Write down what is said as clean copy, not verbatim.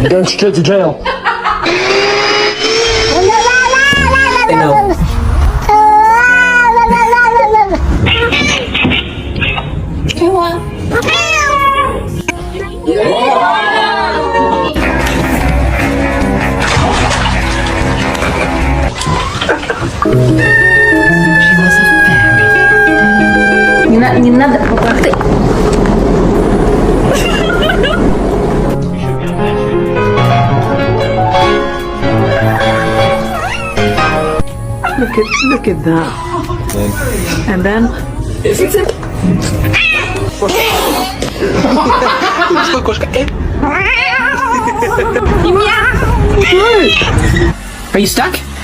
You're going straight to jail. I know. She was a fairy. Не надо, попахтай. Look at that. And then Are you stuck?